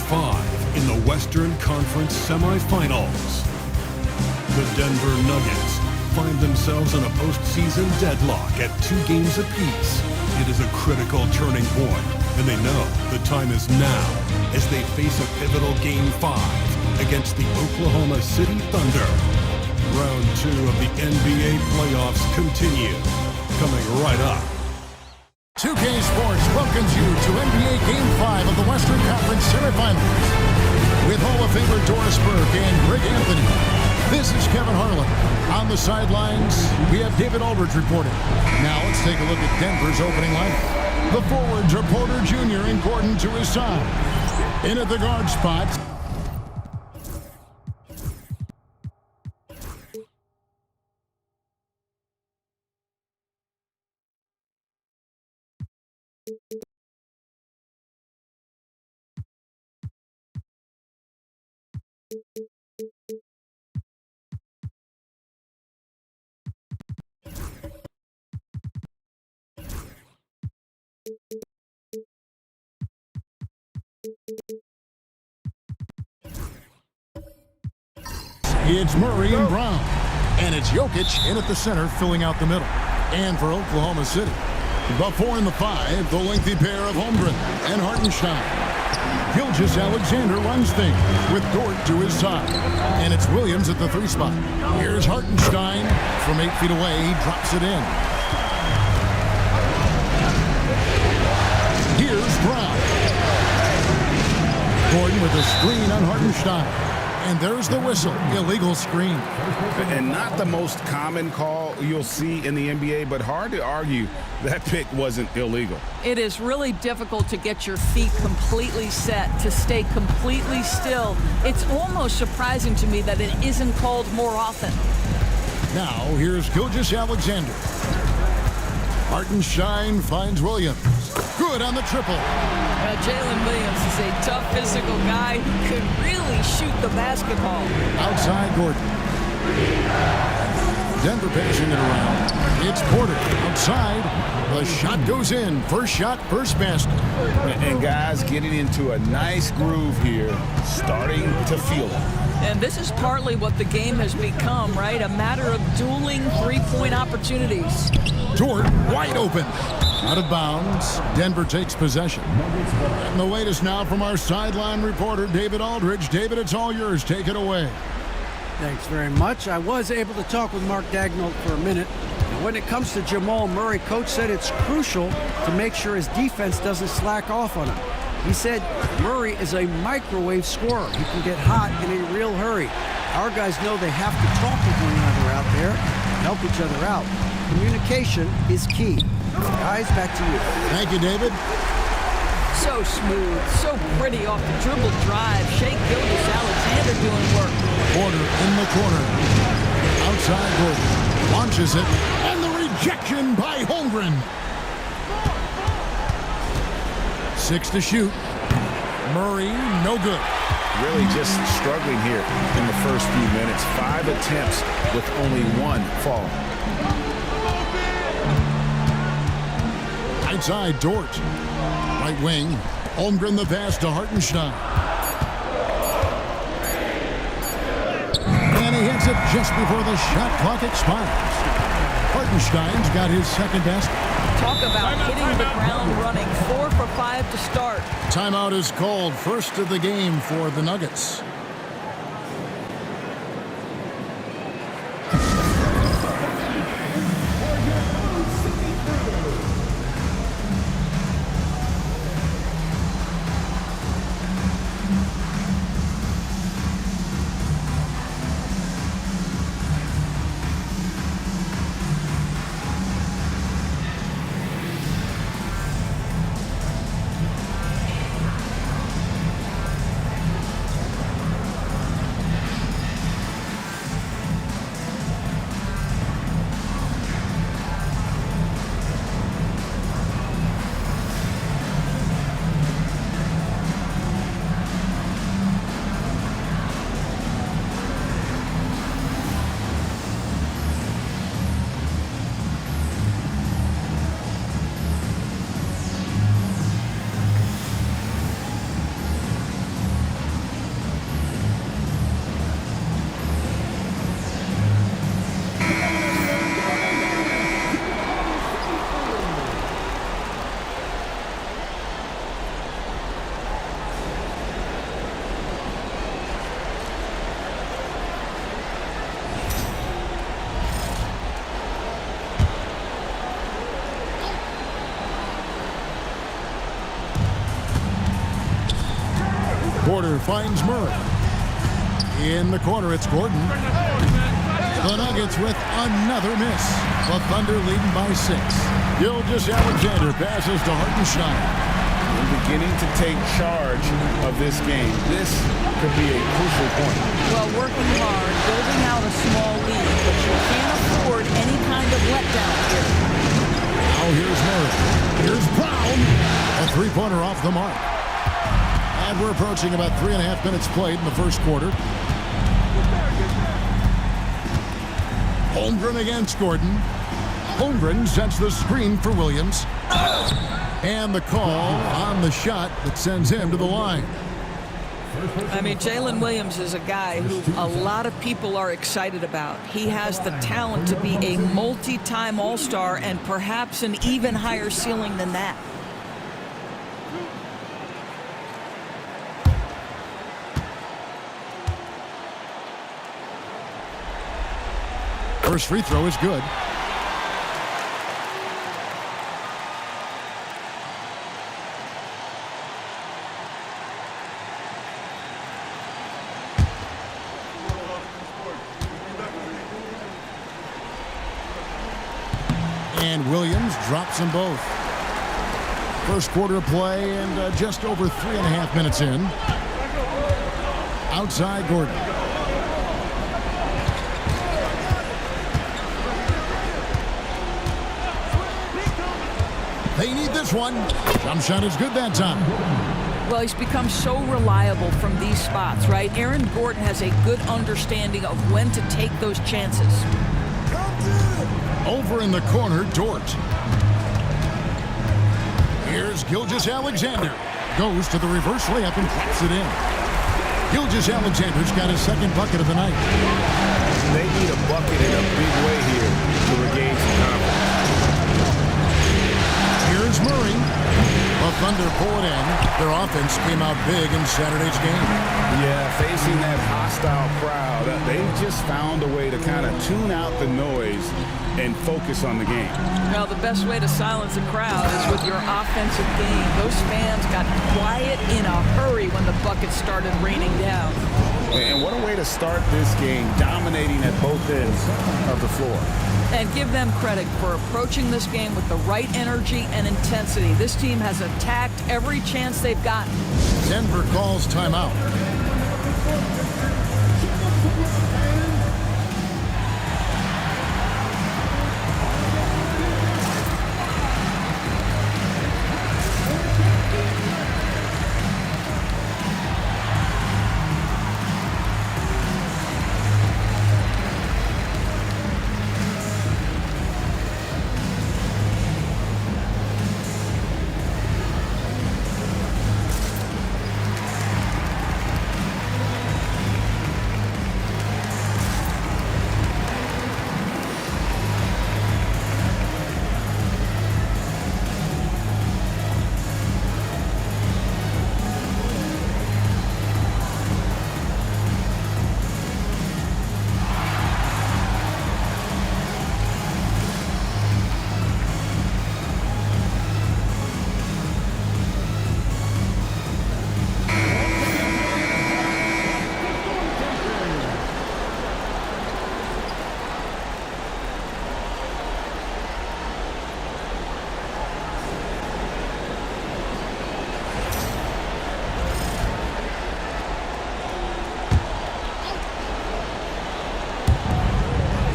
5 in the Western Conference semifinals. The Denver Nuggets find themselves in a postseason deadlock at 2 games apiece. It is a critical turning point, and they know the time is now as they face a pivotal Game 5 against the Oklahoma City Thunder. Round 2 of the NBA playoffs continue, coming right up. 2K Sports welcomes you to NBA Game 5 of the Western Conference semifinals. With Hall of Famer Doris Burke and Greg Anthony, this is Kevin Harlan. On the sidelines, we have David Aldridge reporting. Now let's take a look at Denver's opening lineup. The forwards are Porter Jr. and Gordon to his side. In at the guard spot. It's Murray and Brown. And it's Jokic in at the center, filling out the middle. And for Oklahoma City, the 4 and the 5, the lengthy pair of Holmgren and Hartenstein. Gilgeous-Alexander runs things with Dort to his side. And it's Williams at the 3 spot. Here's Hartenstein. From 8 feet away, he drops it in. Here's Brown. Gordon with a screen on Hartenstein. And there's the whistle, illegal screen. And not the most common call you'll see in the NBA, but hard to argue that pick wasn't illegal. It is really difficult to get your feet completely set, to stay completely still. It's almost surprising to me that it isn't called more often. Now, here's Gilgeous-Alexander. Hartenstein finds Williams. Good on the triple. Jalen Williams is a tough physical guy who could really shoot the basketball. Outside Gordon. Denver passing it around. It's Porter outside. The shot goes in. First shot, first basket. And guys getting into a nice groove here, starting to feel it. And this is partly what the game has become, right? A matter of dueling three-point opportunities. Dort wide open. Out of bounds. Denver takes possession. And the latest now from our sideline reporter, David Aldridge. David, it's all yours. Take it away. Thanks very much. I was able to talk with Mark Daigneault for a minute. And when it comes to Jamal Murray, Coach said it's crucial to make sure his defense doesn't slack off on him. He said Murray is a microwave scorer. He can get hot in a real hurry. Our guys know they have to talk with one another out there, help each other out. Communication is key. Guys, back to you. Thank you, David. So smooth, so pretty off the dribble drive. Shea Gilgeous-Alexander doing work. Porter in the corner. Outside Gordon. Launches it. And the rejection by Holmgren. 6 to shoot. Murray, no good. Really just struggling here in the first few minutes. 5 attempts with only 1 fall. Outside Dort. Right wing. Holmgren the pass to Hartenstein. And he hits it just before the shot clock expires. Hartenstein's got his second basket. Talk about hitting the ground running. 4 for 5 to start. Timeout is called. First of the game for the Nuggets. quarter finds Murray. In the corner, it's Gordon. The Nuggets with another miss. The Thunder leading by 6. Gilgeous-Alexander passes to Hartenstein. Beginning to take charge of this game. This could be a crucial point. Well, working hard, building out a small lead, but you can't afford any kind of letdown here. Now here's Murray. Here's Brown. A three-pointer off the mark. And we're approaching about 3.5 minutes played in the first quarter. Holmgren against Gordon. Holmgren sets the screen for Williams. And the call on the shot that sends him to the line. I mean, Jalen Williams is a guy who a lot of people are excited about. He has the talent to be a multi-time All-Star and perhaps an even higher ceiling than that. First free throw is good. And Williams drops them both. First quarter of play and just over 3.5 minutes in. Outside Gordon. They need this one. Jump shot is good that time. Well, he's become so reliable from these spots, right? Aaron Gordon has a good understanding of when to take those chances. Over in the corner, Dort. Here's Gilgeous-Alexander. Goes to the reverse layup and drops it in. Gilgeous-Alexander's got his second bucket of the night. They need a bucket in a big way here to regain some confidence. Here's Murray. The Thunder pull it in. Their offense came out big in Saturday's game. Yeah, facing that hostile crowd, they just found a way to kind of tune out the noise and focus on the game. Well, the best way to silence a crowd is with your offensive game. Those fans got quiet in a hurry when the buckets started raining down. And what a way to start this game, dominating at both ends of the floor. And give them credit for approaching this game with the right energy and intensity. This team has attacked every chance they've gotten. Denver calls timeout.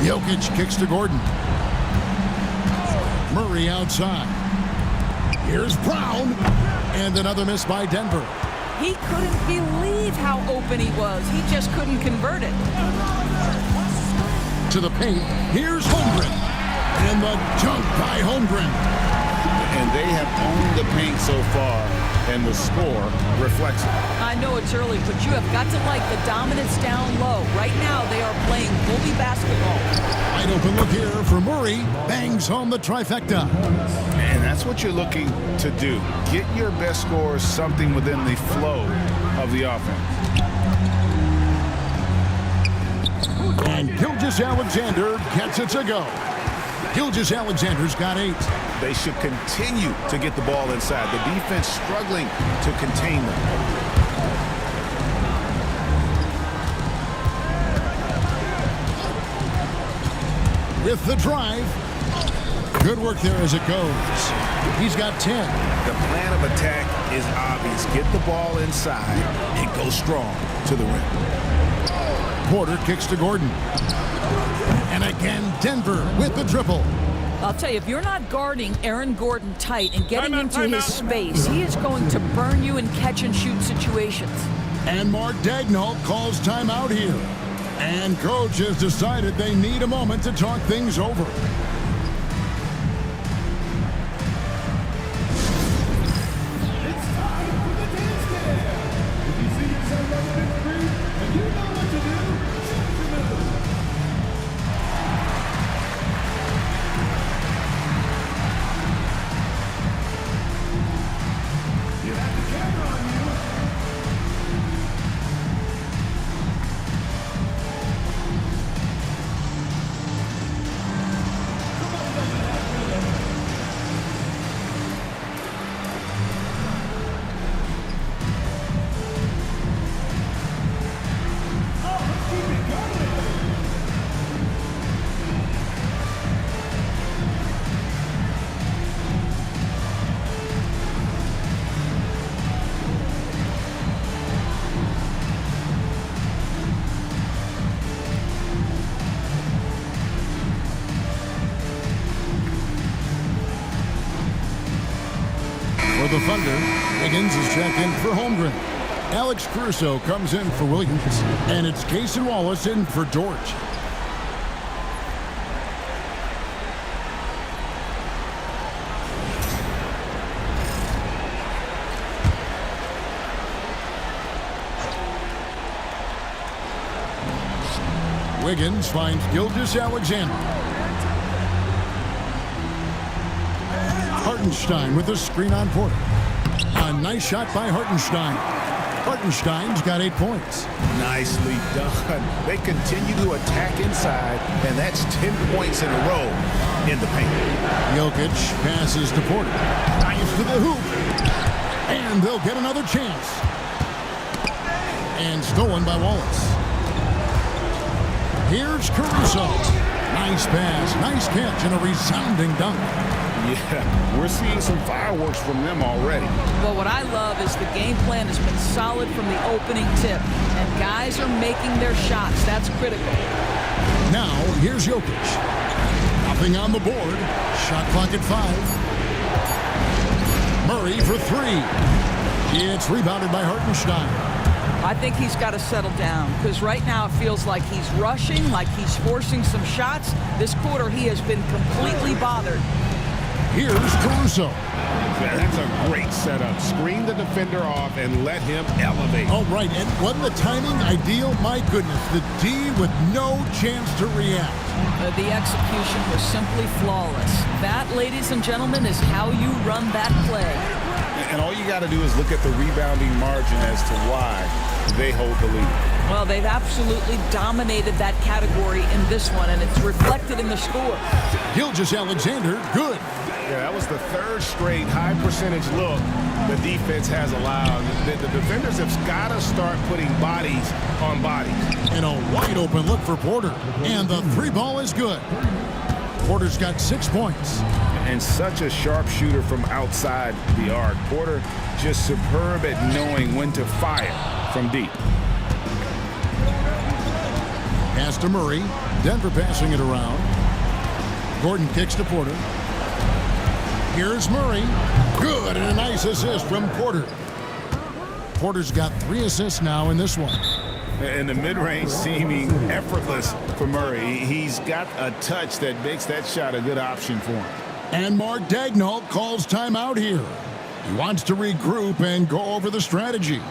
Jokic kicks to Gordon. Murray outside. Here's Brown. And another miss by Denver. He couldn't believe how open he was. He just couldn't convert it. To the paint. Here's Holmgren. And the jump by Holmgren. And they have owned the paint so far, and the score reflects it. I know it's early, but you have got to like the dominance down low. Right now, they are playing bully basketball. Wide open look here for Murray. Bangs home the trifecta. And that's what you're looking to do. Get your best scores something within the flow of the offense. And Gilgeous-Alexander gets it to go. Gilgeous-Alexander's got 8. They should continue to get the ball inside. The defense struggling to contain them. with the drive. Good work there as it goes. He's got 10. The plan of attack is obvious. Get the ball inside and go strong to the rim. Porter kicks to Gordon. And again, Denver with the triple. I'll tell you, if you're not guarding Aaron Gordon tight and getting into his space, he is going to burn you in catch-and-shoot situations. And Mark Daigneault calls timeout here. And coach has decided they need a moment to talk things over. For the Thunder, Higgins is checked in for Holmgren. Alex Caruso comes in for Williams. And it's Cason Wallace in for George. Wiggins finds Gilgeous-Alexander. Hartenstein with a screen on Porter. A nice shot by Hartenstein. Hartenstein's got 8 points. Nicely done. They continue to attack inside, and that's 10 points in a row in the paint. Jokic passes to Porter. Drives to the hoop. And they'll get another chance. And stolen by Wallace. Here's Caruso. Nice pass, nice catch, and a resounding dunk. Yeah, we're seeing some fireworks from them already. Well, what I love is the game plan has been solid from the opening tip, and guys are making their shots. That's critical. Now, here's Jokic. Nothing on the board. Shot clock at 5. Murray for 3. It's rebounded by Hartenstein. I think he's got to settle down, because right now it feels like he's rushing, like he's forcing some shots. This quarter, he has been completely bothered. Here's Caruso. Yeah, that's a great setup. Screen the defender off and let him elevate. All right, and wasn't the timing ideal? My goodness, the D with no chance to react. The execution was simply flawless. That, ladies and gentlemen, is how you run that play. And all you got to do is look at the rebounding margin as to why they hold the lead. Well, they've absolutely dominated that category in this one, and it's reflected in the score. Gilgeous-Alexander, good. Yeah, that was the third straight high percentage look the defense has allowed. The defenders have got to start putting bodies on bodies. And a wide open look for Porter. And the 3 ball is good. Porter's got 6 points. And such a sharp shooter from outside the arc. Porter just superb at knowing when to fire from deep. Pass to Murray. Denver passing it around. Gordon kicks to Porter. Here's Murray. Good, and a nice assist from Porter. Porter's got 3 assists now in this one. And the mid-range seeming effortless for Murray. He's got a touch that makes that shot a good option for him. And Mark Daigneault calls timeout here. He wants to regroup and go over the strategy.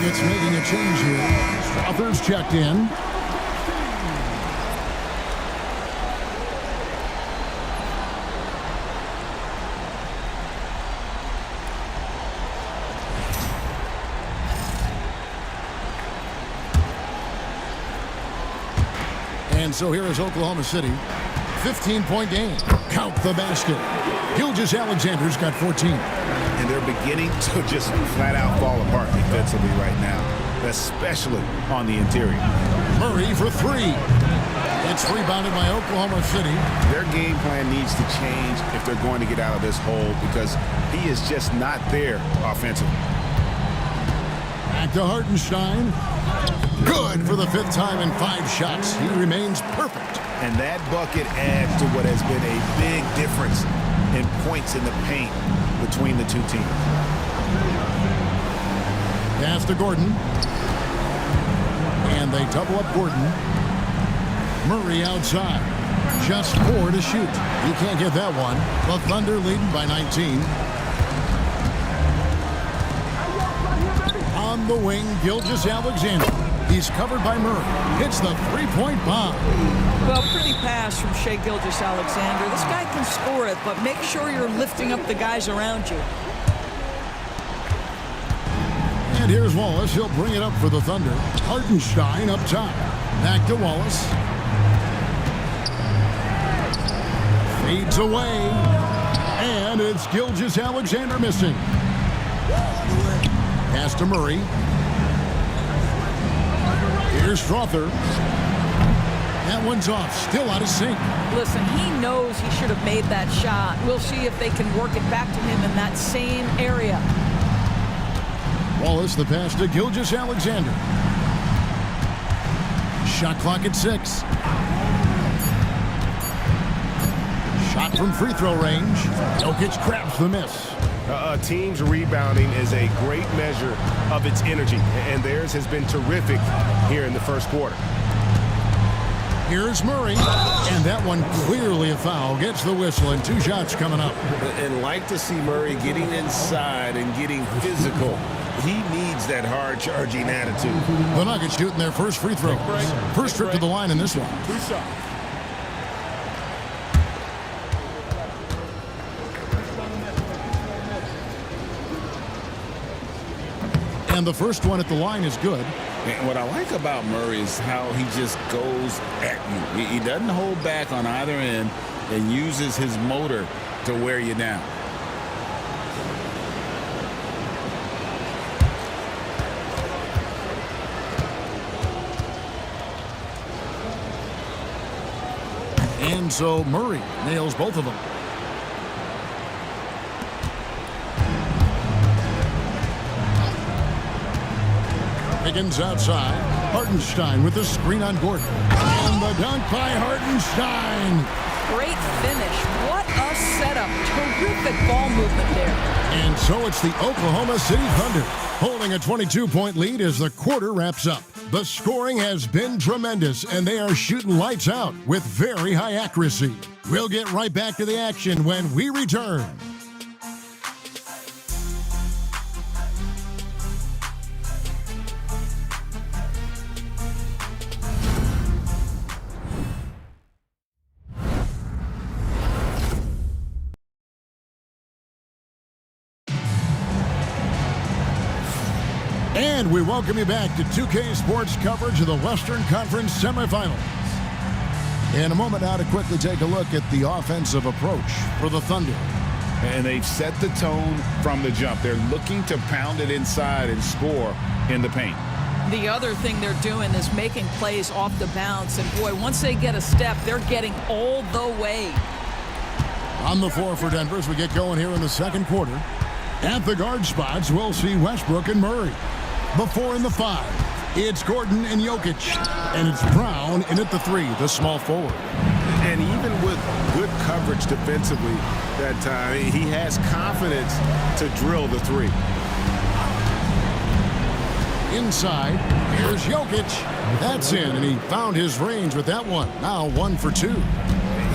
Nuggets making a change here. Strother's checked in. And so here is Oklahoma City. 15-point game. Count the basket. Gilgeous-Alexander's got 14. And they're beginning to just flat out fall apart defensively right now, especially on the interior. Murray for three. It's rebounded by Oklahoma City. Their game plan needs to change if they're going to get out of this hole because he is just not there offensively. Back to Hartenstein. Good for the fifth time in 5 shots. He remains perfect. And that bucket adds to what has been a big difference in points in the paint between the two teams. Pass to Gordon. And they double up Gordon. Murray outside. Just 4 to shoot. He can't get that one. The Thunder leading by 19. On the wing, Gilgeous-Alexander. He's covered by Murray. Hits the three-point bomb. Well, pretty pass from Shai Gilgeous-Alexander. This guy can score it, but make sure you're lifting up the guys around you. And here's Wallace. He'll bring it up for the Thunder. Hartenstein up top. Back to Wallace. Fades away. And it's Gilgeous-Alexander missing. Pass to Murray. Here's Strother. That one's off. Still out of sync. Listen, he knows he should have made that shot. We'll see if they can work it back to him in that same area. Wallace, the pass to Gilgeous-Alexander. Shot clock at 6. Shot from free throw range. Jokic grabs the miss. A team's rebounding is a great measure of its energy, and theirs has been terrific here in the first quarter. Here's Murray, and that one clearly a foul. Gets the whistle, and 2 shots coming up. And like to see Murray getting inside and getting physical. He needs that hard-charging attitude. The Nuggets shooting their first free throw. First trip to the line in this one. And the first one at the line is good. And what I like about Murray is how he just goes at you. He doesn't hold back on either end and uses his motor to wear you down. And so Murray nails both of them. Higgins outside. Hartenstein with the screen on Gordon. And the dunk by Hartenstein. Great finish. What a setup. Terrific ball movement there. And so it's the Oklahoma City Thunder holding a 22-point lead as the quarter wraps up. The scoring has been tremendous, and they are shooting lights out with very high accuracy. We'll get right back to the action when we return. And we welcome you back to 2K Sports coverage of the Western Conference semifinals. In a moment now to quickly take a look at the offensive approach for the Thunder. And they've set the tone from the jump. They're looking to pound it inside and score in the paint. The other thing they're doing is making plays off the bounce. And, boy, once they get a step, they're getting all the way. On the floor for Denver as we get going here in the second quarter. At the guard spots, we'll see Westbrook and Murray. Before in the 5, it's Gordon and Jokic. And it's Brown in at the 3, the small forward. And even with good coverage defensively that time, he has confidence to drill the 3. Inside, here's Jokic. That's in, and he found his range with that one. Now 1 for 2.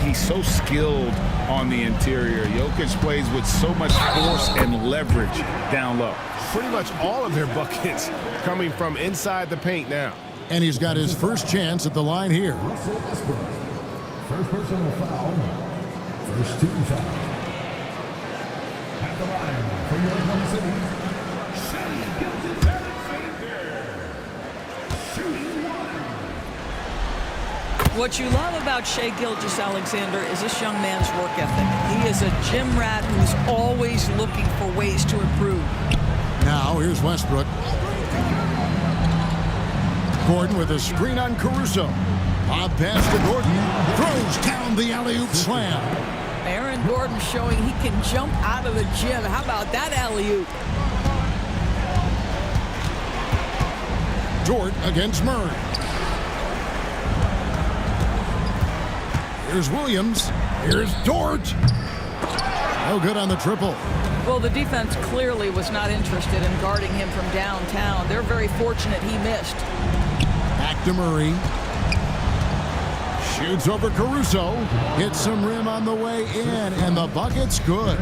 he's so skilled on the interior. Jokic plays with so much force and leverage down low. Pretty much all of their buckets coming from inside the paint now. And he's got his first chance at the line here. First personal foul. First team foul. At the line for your Oklahoma City. What you love about Shai Gilgeous-Alexander is this young man's work ethic. He is a gym rat who's always looking for ways to improve. Now here's Westbrook. Gordon with a screen on Caruso. Lob pass to Gordon. Throws down the alley-oop slam. Aaron Gordon showing he can jump out of the gym. How about that alley-oop? Dort against Murray. Here's Williams. Here's Dort. No good on the triple. Well, the defense clearly was not interested in guarding him from downtown. They're very fortunate he missed. Back to Murray. Shoots over Caruso. Hits some rim on the way in, and the bucket's good.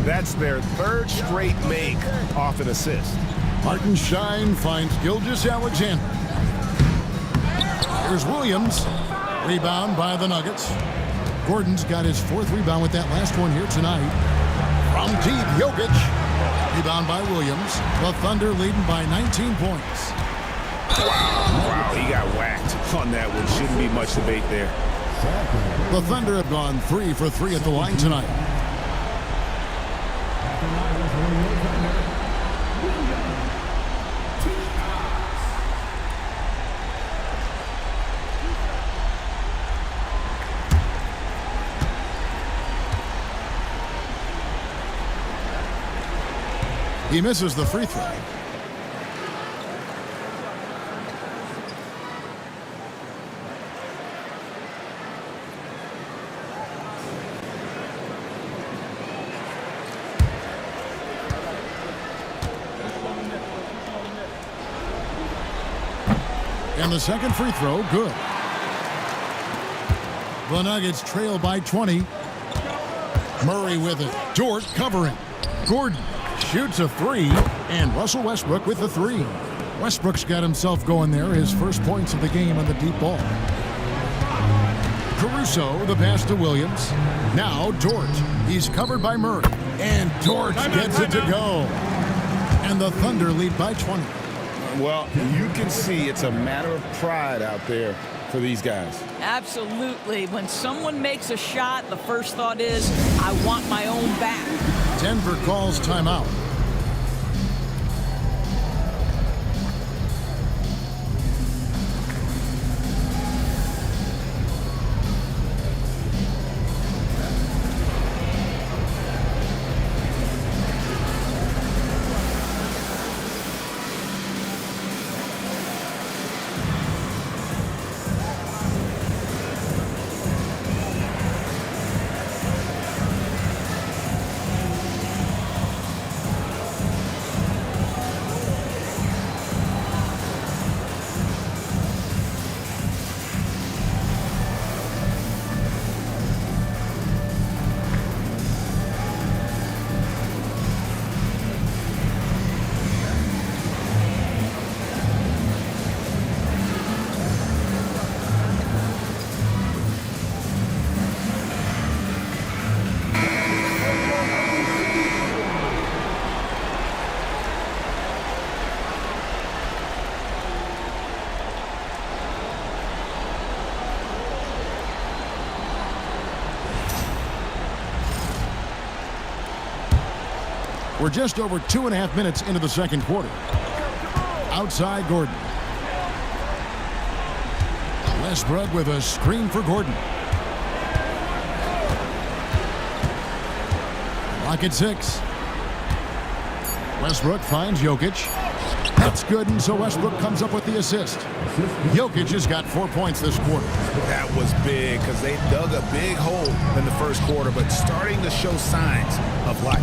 That's their third straight make off an assist. Hartenstein finds Gilgeous-Alexander. Here's Williams. Rebound by the Nuggets. Gordon's got his fourth rebound with that last one here tonight. From deep, Jokic. Rebound by Williams. The Thunder leading by 19 points. Wow, he got whacked on that one. Shouldn't be much debate there. The Thunder have gone 3 for 3 at the line tonight. He misses the free throw. And the second free throw, good. The Nuggets trail by 20. Murray with it. Dort covering. Gordon shoots a three, and Russell Westbrook with the three. Westbrook's got himself going there, his first points of the game on the deep ball. Caruso, the pass to Williams. Now Dort. He's covered by Murray, and Dort gets it to go. And the Thunder lead by 20. Well, you can see it's a matter of pride out there for these guys. Absolutely. When someone makes a shot, the first thought is, I want my own back. Denver calls timeout. We're just over 2.5 minutes into the second quarter. Outside Gordon. Westbrook with a screen for Gordon. Lock at 6. Westbrook finds Jokic. That's good, and so Westbrook comes up with the assist. Jokic has got 4 points this quarter. That was big because they dug a big hole in the first quarter, but starting to show signs of life.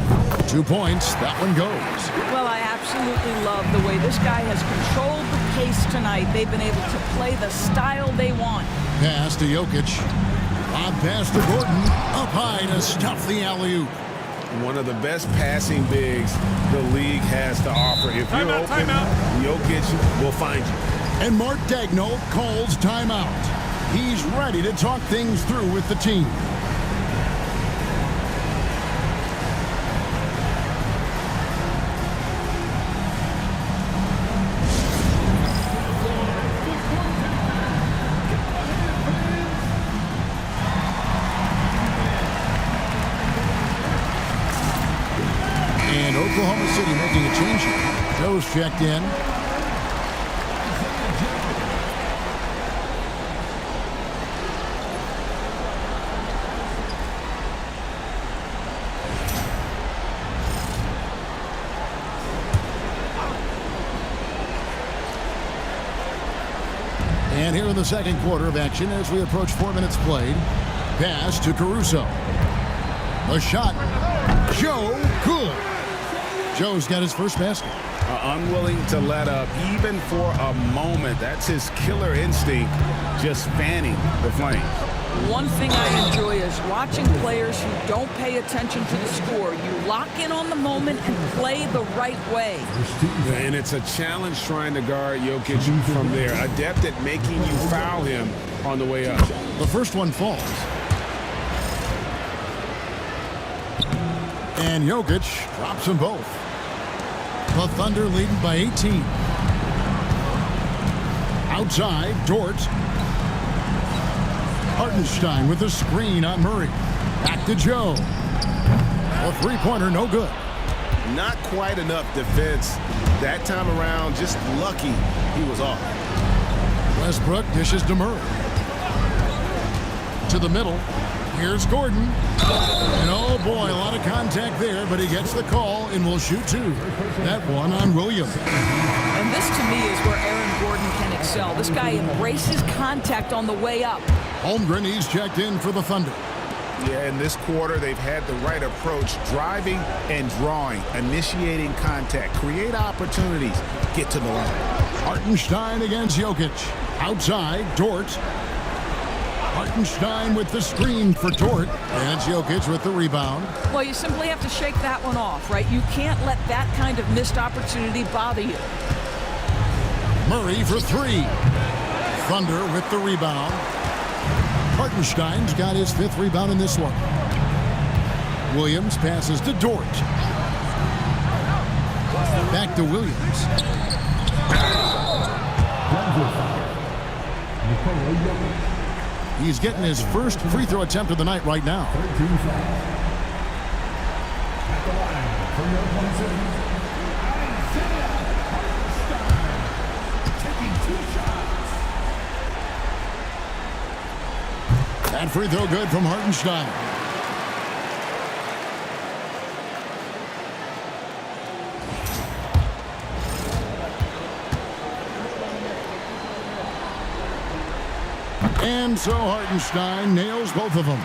2 points. That one goes. Well, I absolutely love the way this guy has controlled the pace tonight. They've been able to play the style they want. Pass to Jokic. On pass to Gordon. Up high to stuff the alley-oop. One of the best passing bigs the league has to offer. If you're open, Jokic will find you. And Mark Daigneault calls timeout. He's ready to talk things through with the team. And Oklahoma City making a change here. Joe's checked in. And here in the second quarter of action as we approach 4 minutes played. Pass to Caruso. A shot. Joe, good. Joe's got his first basket. Unwilling to let up even for a moment. That's his killer instinct, just fanning the flames. One thing I enjoy is watching players who don't pay attention to the score. You lock in on the moment and play the right way. And it's a challenge trying to guard Jokic from there. Adept at making you foul him on the way up. The first one falls. And Jokic drops them both. The Thunder leading by 18. Outside, Dort. Hartenstein with a screen on Murray. Back to Joe. A three-pointer, no good. Not quite enough defense that time around. Just lucky he was off. Westbrook dishes to Murray. To the middle. Here's Gordon. And oh boy, a lot of contact there, but he gets the call and will shoot two. That one on Williams. And this to me is where Aaron Gordon can excel. This guy embraces contact on the way up. Holmgren, he's checked in for the Thunder. Yeah, in this quarter, they've had the right approach. Driving and drawing, initiating contact, create opportunities, get to the line. Hartenstein against Jokic. Outside, Dort. Hartenstein with the screen for Dort. And Jokic with the rebound. Well, you simply have to shake that one off, right? You can't let that kind of missed opportunity bother you. Murray for three. Thunder with the rebound. Hartenstein's got his fifth rebound in this one. Williams passes to Dort. Back to Williams. He's getting his first free throw attempt of the night right now. That free throw good from Hartenstein. And so Hartenstein nails both of them.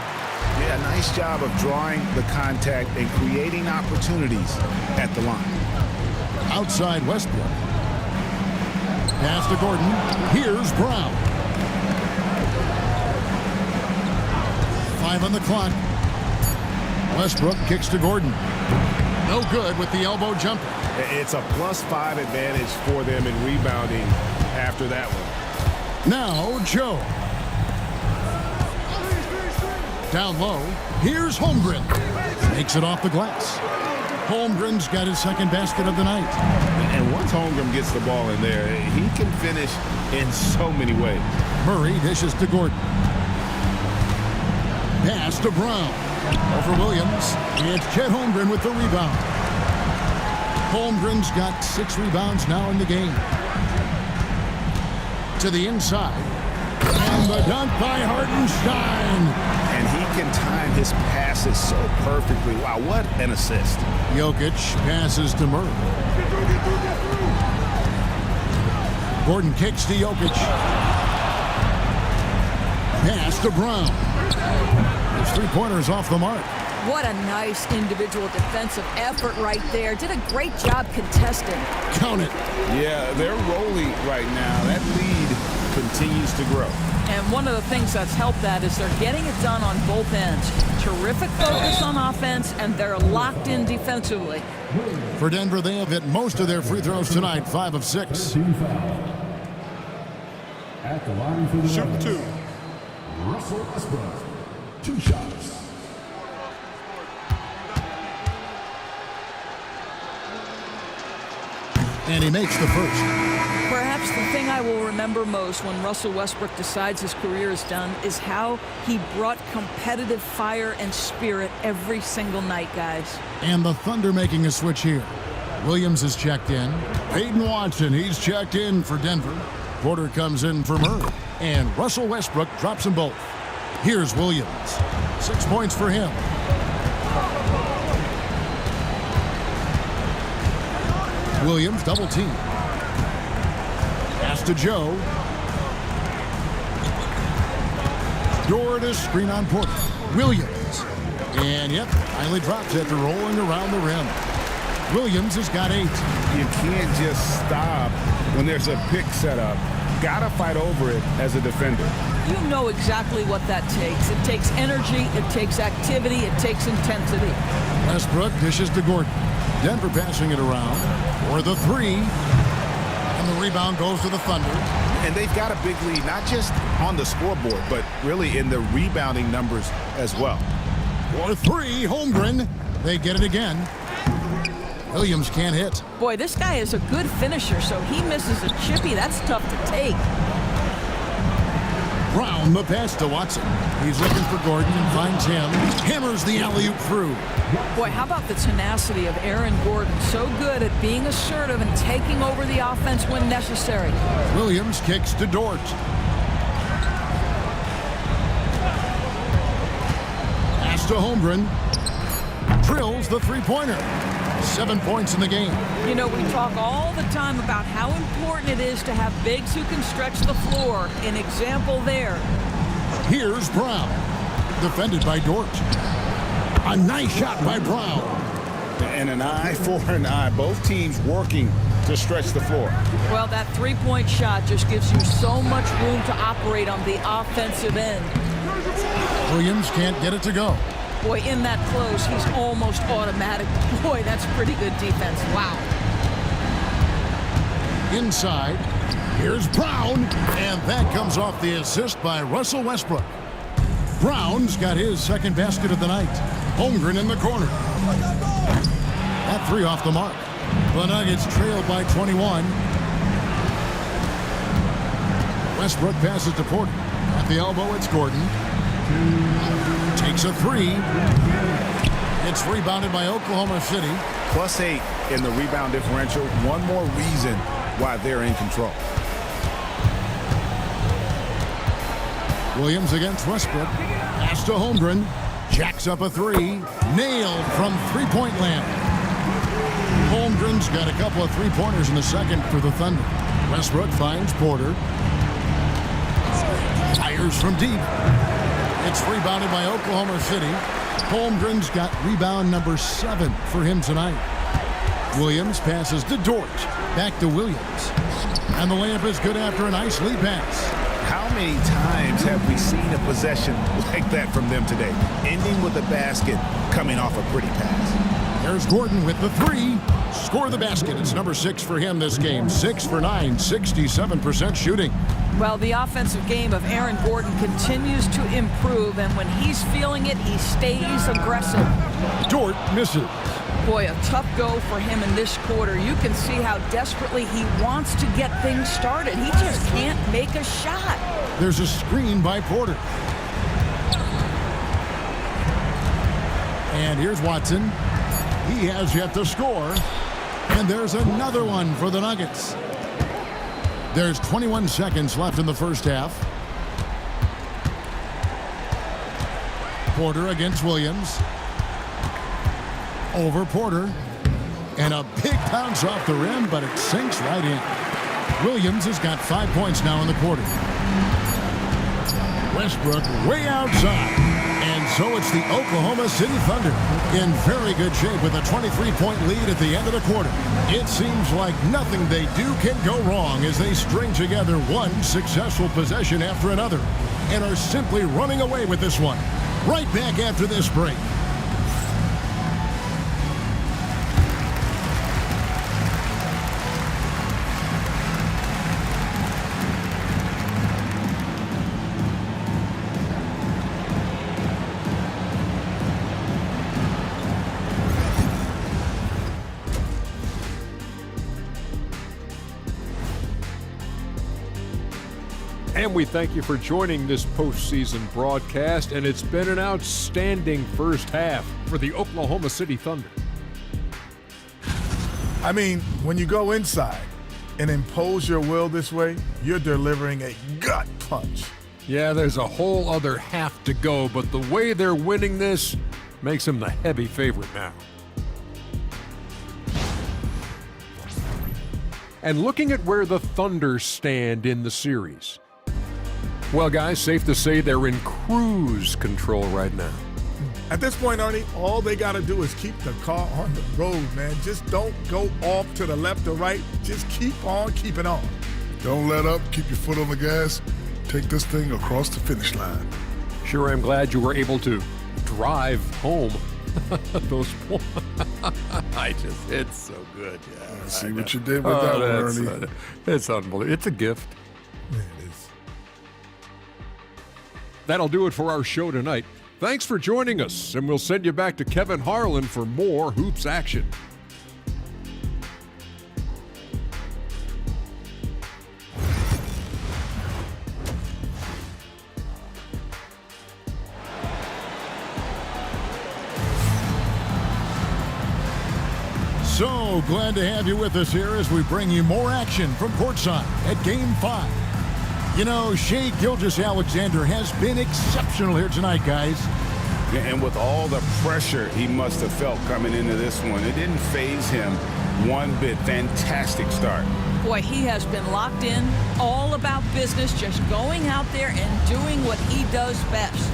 Yeah, nice job of drawing the contact and creating opportunities at the line. Outside Westbrook. Pass to Gordon. Here's Brown. 5 on the clock. Westbrook kicks to Gordon. No good with the elbow jumper. It's a +5 advantage for them in rebounding after that one. Now Joe. Down low. Here's Holmgren. Makes it off the glass. Holmgren's got his second basket of the night. And once Holmgren gets the ball in there, he can finish in so many ways. Murray dishes to Gordon. Pass to Brown. Over Williams. It's Chet Holmgren with the rebound. Holmgren's got 6 rebounds now in the game. To the inside. And the dunk by Hartenstein. And he can time his passes so perfectly. Wow, what an assist. Jokic passes to Murray. Gordon kicks to Jokic. Pass to Brown. His three-pointers off the mark. What a nice individual defensive effort right there. Did a great job contesting. Count it. Yeah, they're rolling right now. That lead continues to grow. And one of the things that's helped that is they're getting it done on both ends. Terrific focus on offense, and they're locked in defensively. For Denver, they have hit most of their free throws tonight, 5 of 6. Team foul. At the line for the Shoot Nuggets, 2. Russell Westbrook. 2 shots. And he makes the first. Perhaps the thing I will remember most when Russell Westbrook decides his career is done is how he brought competitive fire and spirit every single night, guys. And the Thunder making a switch here. Williams is checked in. Peyton Watson, he's checked in for Denver. Porter comes in for Murray. And Russell Westbrook drops them both. Here's Williams. 6 points for him. Williams double team. Pass to Joe. Dort is screen on Porter. Williams. And yep, finally drops after rolling around the rim. Williams has got 8. You can't just stop when there's a pick set up. Gotta fight over it as a defender. You know exactly what that takes. It takes energy, it takes activity, it takes intensity. Westbrook dishes to Gordon. Denver passing it around for the 3. And the rebound goes to the Thunder. And they've got a big lead, not just on the scoreboard, but really in the rebounding numbers as well. For 3, Holmgren. They get it again. Williams can't hit. Boy, this guy is a good finisher, so he misses a chippy. That's tough to take. Brown, the pass to Watson. He's looking for Gordon and finds him. Hammers the alley-oop through. Boy, how about the tenacity of Aaron Gordon? So good at being assertive and taking over the offense when necessary. Williams kicks to Dort. Pass to Holmgren. Drills the three-pointer. 7 points in the game. You know, we talk all the time about how important it is to have bigs who can stretch the floor. An example there. Here's Brown. Defended by Dort. A nice shot by Brown. And an eye for an eye. Both teams working to stretch the floor. Well, that three-point shot just gives you so much room to operate on the offensive end. Williams can't get it to go. Boy, in that close, he's almost automatic. Boy, that's pretty good defense. Wow. Inside, here's Brown, and that comes off the assist by Russell Westbrook. Brown's got his second basket of the night. Holmgren in the corner. That 3 off the mark. The Nuggets trail by 21. Westbrook passes to Porter. At the elbow, it's Gordon. Takes a 3. It's rebounded by Oklahoma City. +8 in the rebound differential. One more reason why they're in control. Williams against Westbrook. Pass to Holmgren. Jacks up a 3. Nailed from three-point land. Holmgren's got a couple of three-pointers in the second for the Thunder. Westbrook finds Porter. Fires from deep. It's rebounded by Oklahoma City. Holmgren's got rebound number 7 for him tonight. Williams passes to Dort. Back to Williams. And the layup is good after a nice lead pass. How many times have we seen a possession like that from them today? Ending with a basket, coming off a pretty pass. There's Gordon with the 3. Score the basket. It's number 6 for him this game. 6 for 9, 67% shooting. Well, the offensive game of Aaron Gordon continues to improve, and when he's feeling it, he stays aggressive. Dort misses. Boy, a tough go for him in this quarter. You can see how desperately he wants to get things started. He just can't make a shot. There's a screen by Porter. And here's Watson. He has yet to score. And there's another one for the Nuggets. There's 21 seconds left in the first half. Porter against Williams. Over Porter. And a big bounce off the rim, but it sinks right in. Williams has got 5 points now in the quarter. Westbrook way outside. And So it's the Oklahoma City Thunder in very good shape with a 23-point lead at the end of the quarter. It seems like nothing they do can go wrong as they string together one successful possession after another and are simply running away with this one. Right back after this break. And we thank you for joining this postseason broadcast, and it's been an outstanding first half for the Oklahoma City Thunder. I mean, when you go inside and impose your will this way, you're delivering a gut punch. Yeah, there's a whole other half to go, but the way they're winning this makes them the heavy favorite now. And looking at where the Thunder stand in the series, well, guys, safe to say they're in cruise control right now. At this point, Arnie, all they got to do is keep the car on the road, man. Just don't go off to the left or right. Just keep on keeping on. Don't let up. Keep your foot on the gas. Take this thing across the finish line. Sure, I'm glad you were able to drive home those points. It's so good. Yeah, see what you did with that one, Ernie. It's unbelievable. It's a gift. Yeah, it is. That'll do it for our show tonight. Thanks for joining us, and we'll send you back to Kevin Harlan for more Hoops action. So glad to have you with us here as we bring you more action from courtside at Game 5. You know, Shai Gilgeous-Alexander has been exceptional here tonight, guys. Yeah, and with all the pressure he must have felt coming into this one, it didn't faze him one bit. Fantastic start. Boy, he has been locked in, all about business, just going out there and doing what he does best.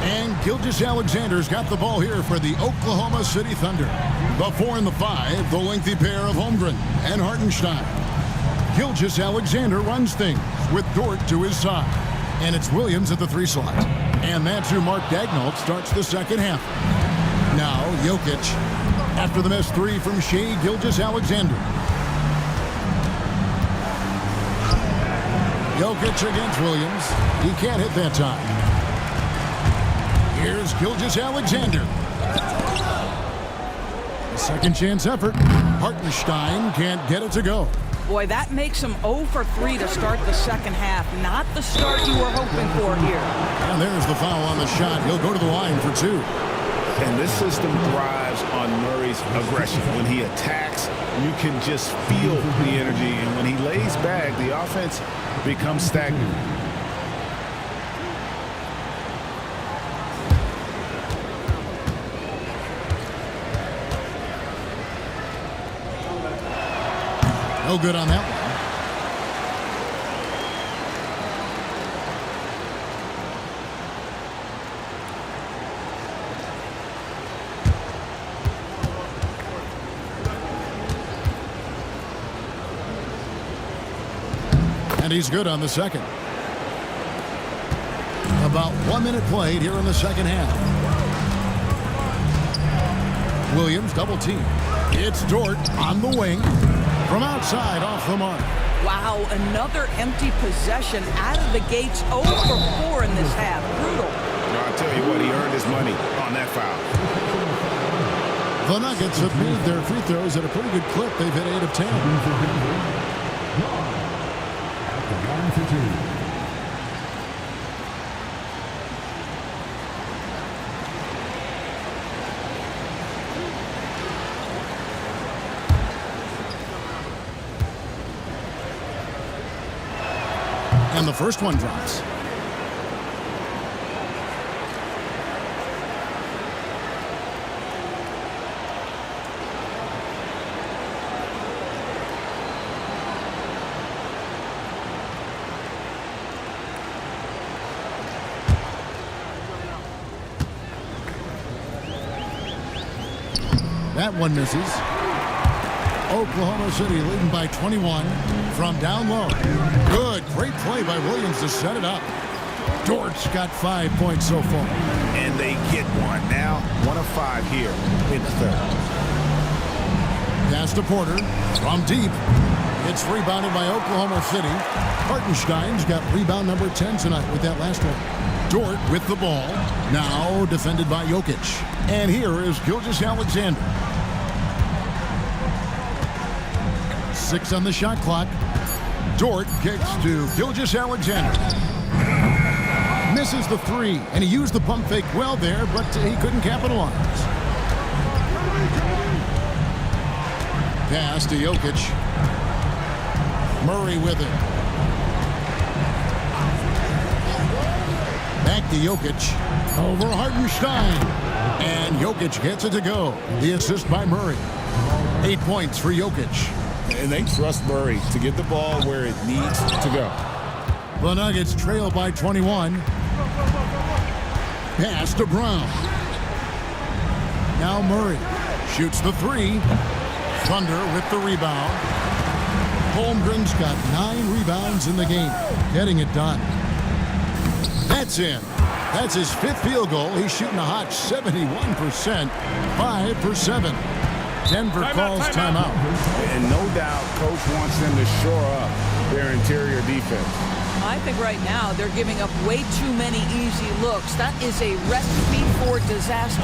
And Gilgeous-Alexander's got the ball here for the Oklahoma City Thunder. The 4 and the 5, the lengthy pair of Holmgren and Hartenstein. Gilgeous-Alexander runs things with Dort to his side. And it's Williams at the 3 slot. And that's who Mark Daigneault starts the second half. Now Jokic after the missed 3 from Shai Gilgeous-Alexander. Jokic against Williams. He can't hit that time. Here's Gilgeous-Alexander. A second chance effort. Hartenstein can't get it to go. Boy, that makes him 0 for 3 to start the second half. Not the start you were hoping for here. And there's the foul on the shot. He'll go to the line for 2. And this system thrives on Murray's aggression. When he attacks, you can just feel the energy. And when he lays back, the offense becomes stagnant. No good on that one. And he's good on the second. About 1 minute played here in the second half. Williams double team. It's Dort on the wing. From outside, off the mark. Wow, another empty possession out of the gates. 0 for 4 in this half. Brutal. I'll tell you what, he earned his money on that foul. The Nuggets have made their free throws at a pretty good clip. They've hit 8 of 10. And the first one drops. That one misses. Oklahoma City leading by 21 from down low. Good, great play by Williams to set it up. Dort's got 5 points so far. And they get one now. 1 of 5 here in the third. Pass to Porter from deep. It's rebounded by Oklahoma City. Hartenstein's got rebound number 10 tonight with that last one. Dort with the ball. Now defended by Jokic. And here is Gilgeous-Alexander. 6 on the shot clock. Dort kicks to Gilgeous-Alexander. Misses the 3, and he used the pump fake well there, but he couldn't capitalize. Pass to Jokic. Murray with it. Back to Jokic. Over Hartenstein. And Jokic gets it to go. The assist by Murray. 8 points for Jokic. And they trust Murray to get the ball where it needs to go. The Nuggets trail by 21. Pass to Brown. Now Murray shoots the 3. Thunder with the rebound. Holmgren's got 9 rebounds in the game, getting it done. That's in. That's his 5th field goal. He's shooting a hot 71%, 5 for 7. Denver calls timeout. And no doubt, Coach wants them to shore up their interior defense. I think right now they're giving up way too many easy looks. That is a recipe for disaster.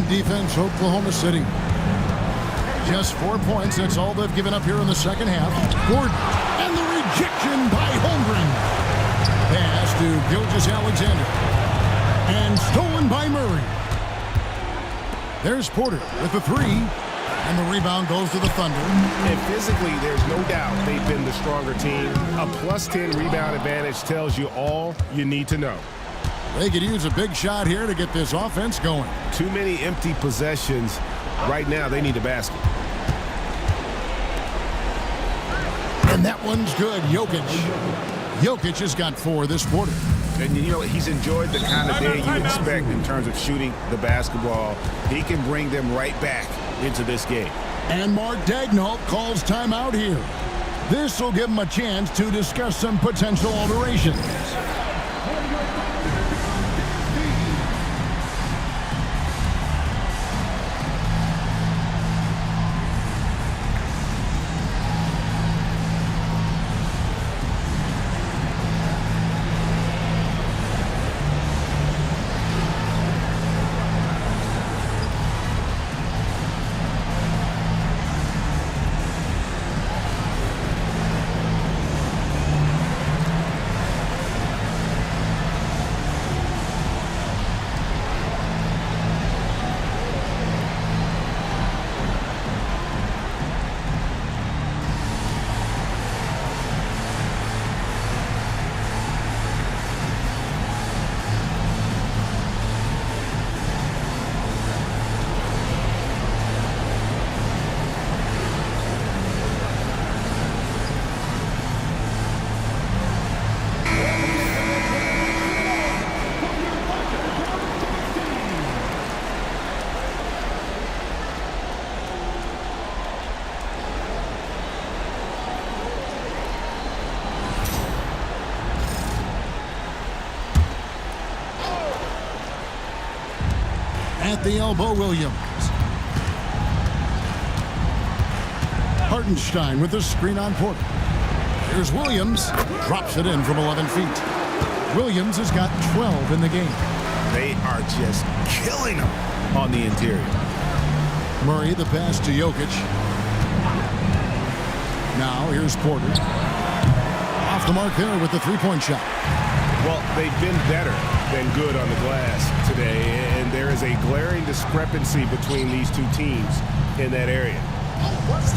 Defense, Oklahoma City. Just 4 points. That's all they've given up here in the second half. Gordon. And the rejection by Holmgren. Pass to Gilgeous-Alexander. And stolen by Murray. There's Porter with the 3. And the rebound goes to the Thunder. And physically, there's no doubt they've been the stronger team. A +10 rebound advantage tells you all you need to know. They could use a big shot here to get this offense going. Too many empty possessions. Right now, they need a basket. And that one's good. Jokic has got 4 this quarter. And, you know, he's enjoyed the kind of day you expect in terms of shooting the basketball. He can bring them right back into this game. And Mark Daigneault calls timeout here. This will give him a chance to discuss some potential alterations. At the elbow, Williams. Hartenstein with the screen on Porter. Here's Williams. Drops it in from 11 feet. Williams has got 12 in the game. They are just killing them on the interior. Murray, the pass to Jokic. Now here's Porter. Off the mark there with the three-point shot. Well, they've been better than good on the glass today, and there is a glaring discrepancy between these two teams in that area.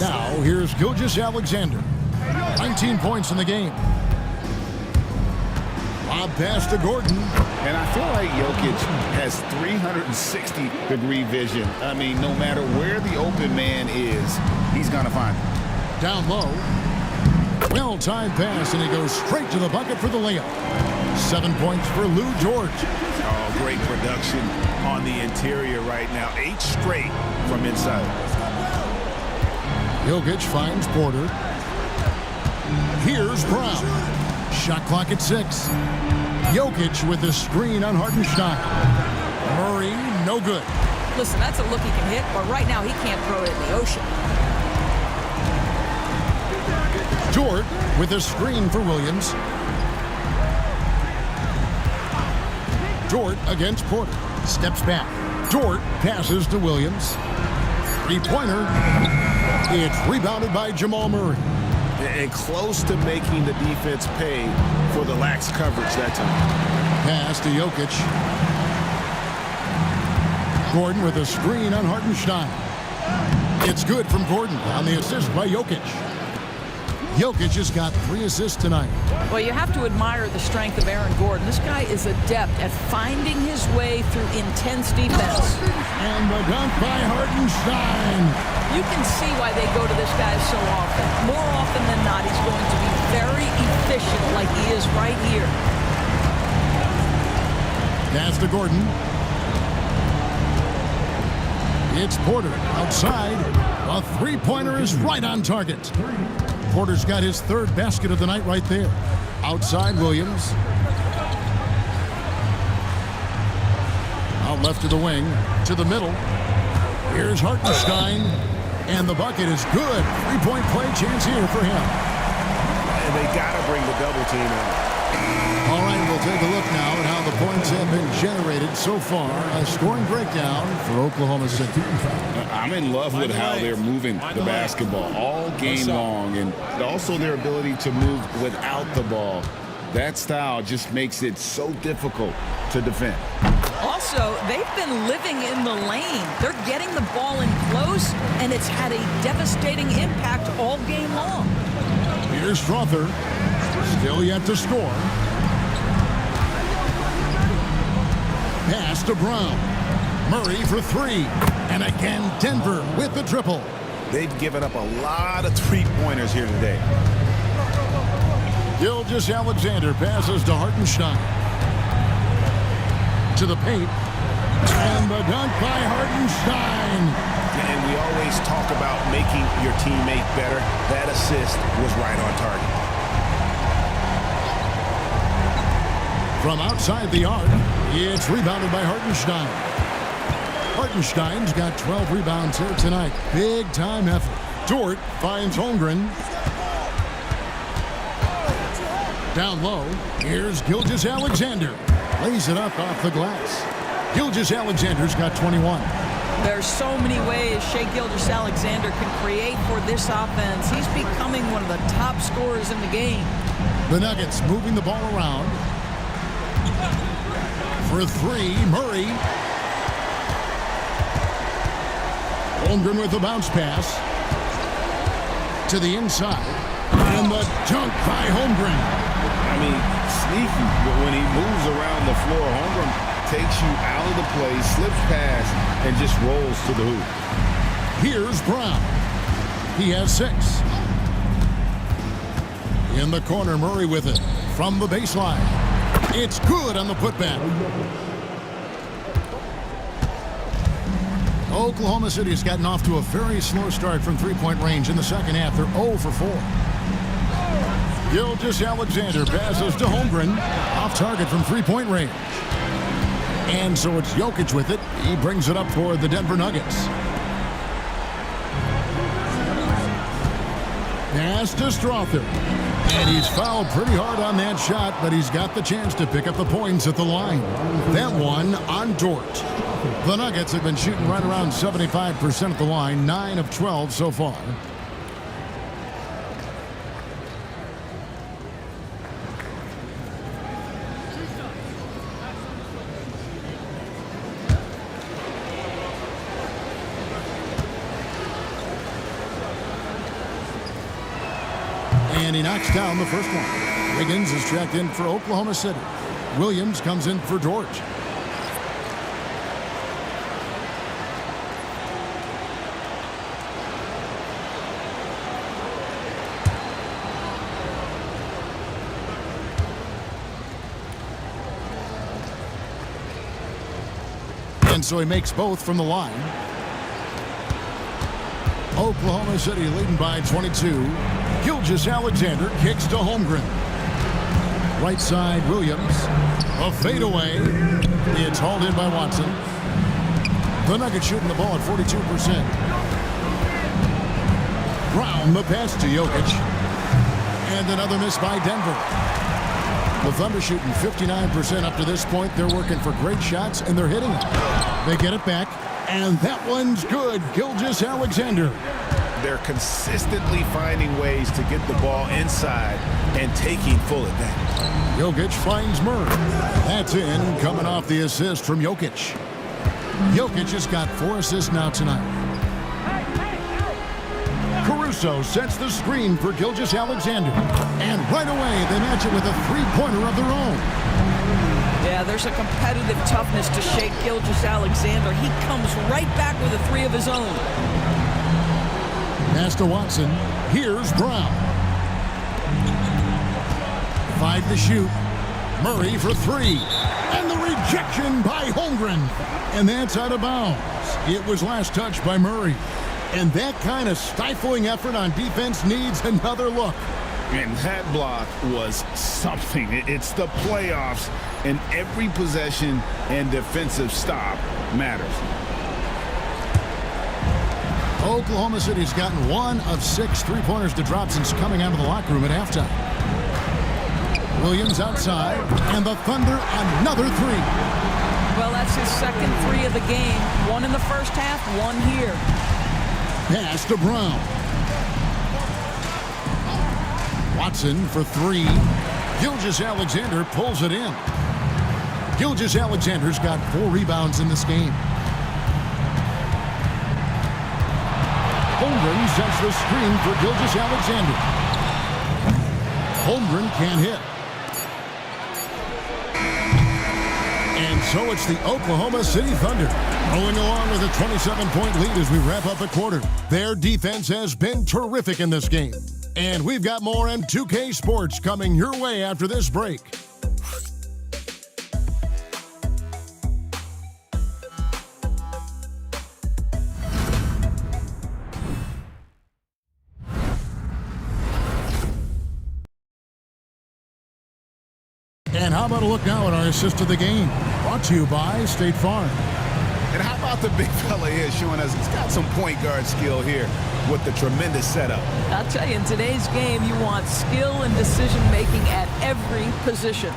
Now here's Gilgeous-Alexander. 19 points in the game. Lob pass to Gordon. And I feel like Jokic has 360-degree vision. I mean, no matter where the open man is, he's going to find him. Down low. Well-timed pass, and he goes straight to the bucket for the layup. 7 points for Lou George. Oh, great production on the interior right now. 8 straight from inside. Jokic finds Porter. Here's Brown. Shot clock at 6. Jokic with the screen on Hartenstein. Murray, no good. Listen, that's a look he can hit, but right now he can't throw it in the ocean. Dort with a screen for Williams. Dort against Porter. Steps back. Dort passes to Williams. Three-pointer. It's rebounded by Jamal Murray. And close to making the defense pay for the lax coverage that time. Pass to Jokic. Gordon with a screen on Hartenstein. It's good from Gordon on the assist by Jokic. Jokic has got 3 assists tonight. Well, you have to admire the strength of Aaron Gordon. This guy is adept at finding his way through intense defense. And the dunk by Hartenstein. You can see why they go to this guy so often. More often than not, he's going to be very efficient like he is right here. Pass to Gordon. It's Porter outside. A three-pointer is right on target. Porter's got his 3rd basket of the night right there. Outside, Williams. Out left to the wing, to the middle. Here's Hartenstein, and the bucket is good. Three-point play chance here for him. And they got to bring the double team in. All right, we'll take a look now at how the points have been generated so far. A scoring breakdown for Oklahoma City. I'm in love with how they're moving the basketball all game long, and also their ability to move without the ball. That style just makes it so difficult to defend. Also, they've been living in the lane. They're getting the ball in close, and it's had a devastating impact all game long. Here's Strother. Still yet to score. Pass to Brown. Murray for 3. And again, Denver with the triple. They've given up a lot of three-pointers here today. Gilgeous-Alexander passes to Hartenstein. To the paint. And the dunk by Hartenstein. And we always talk about making your teammate better. That assist was right on target. From outside the arc, it's rebounded by Hartenstein. Hartenstein's got 12 rebounds here tonight. Big time effort. Dort finds Holmgren. Down low, here's Gilgeous-Alexander. Lays it up off the glass. Gilgeous-Alexander's got 21. There's so many ways Shai Gilgeous-Alexander can create for this offense. He's becoming one of the top scorers in the game. The Nuggets moving the ball around. For 3, Murray. Holmgren with the bounce pass. To the inside. And the dunk by Holmgren. I mean, sneaky, but when he moves around the floor, Holmgren takes you out of the play, slips past, and just rolls to the hoop. Here's Brown. He has 6. In the corner, Murray with it. From the baseline. It's good on the putback. Oklahoma City's gotten off to a very slow start from three-point range in the second half. They're 0 for 4. Gilgeous-Alexander passes to Holmgren. Off target from three-point range. And so it's Jokic with it. He brings it up for the Denver Nuggets. Pass to Strother. And he's fouled pretty hard on that shot, but he's got the chance to pick up the points at the line. That one on Dort. The Nuggets have been shooting right around 75% at the line, 9 of 12 so far. And he knocks down the first one. Wiggins is checked in for Oklahoma City. Williams comes in for Dort. And so he makes both from the line. Oklahoma City leading by 22. Gilgeous-Alexander kicks to Holmgren. Right side, Williams. A fadeaway. It's hauled in by Watson. The Nuggets shooting the ball at 42%. Brown, the pass to Jokic. And another miss by Denver. The Thunder shooting 59% up to this point. They're working for great shots, and they're hitting it. They get it back, and that one's good. Gilgeous-Alexander. They're consistently finding ways to get the ball inside and taking full advantage. Jokic finds Murray. That's in, coming off the assist from Jokic. Jokic has got 4 assists now tonight. Caruso sets the screen for Gilgeous-Alexander. And right away, they match it with a three-pointer of their own. Yeah, there's a competitive toughness to shake Gilgeous-Alexander. He comes right back with a 3 of his own. Pass to Watson. Here's Brown. 5 to shoot. Murray for 3. And the rejection by Holmgren. And that's out of bounds. It was last touched by Murray. And that kind of stifling effort on defense needs another look. And that block was something. It's the playoffs, and every possession and defensive stop matters. Oklahoma City's gotten 1 of 6 three-pointers to drop since coming out of the locker room at halftime. Williams outside, and the Thunder another 3. Well, that's his second 3 of the game. 1 in the first half, 1 here. Pass to Brown. Watson for 3. Gilgeous-Alexander pulls it in. Gilgeous-Alexander's got 4 rebounds in this game. Holmgren sets the screen for Gilgeous-Alexander. Holmgren can't hit. And so it's the Oklahoma City Thunder rolling along with a 27-point lead as we wrap up the quarter. Their defense has been terrific in this game. And we've got more M2K Sports coming your way after this break. And how about a look now at our assist of the game? Brought to you by State Farm. And how about the big fella here showing us he's got some point guard skill here with the tremendous setup. I'll tell you, in today's game, you want skill and decision-making at every position.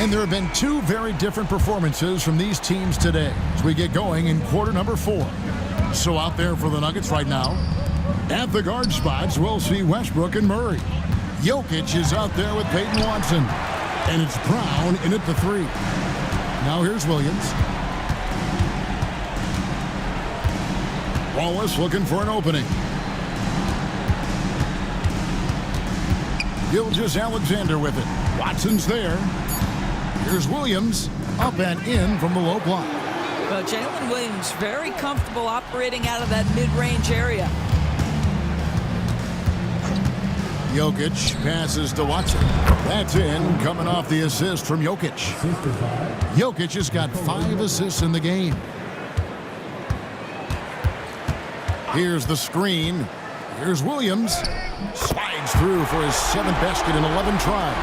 And there have been 2 very different performances from these teams today as we get going in quarter number 4. So out there for the Nuggets right now, at the guard spots, we'll see Westbrook and Murray. Jokic is out there with Peyton Watson. And it's Brown in at the 3. Now here's Williams. Wallace looking for an opening. Gilgeous-Alexander with it. Watson's there. Here's Williams up and in from the low block. Well, Jalen Williams very comfortable operating out of that mid-range area. Jokic passes to Watson. That's in, coming off the assist from Jokic. Jokic has got 5 assists in the game. Here's the screen. Here's Williams. Slides through for his 7th basket in 11 tries.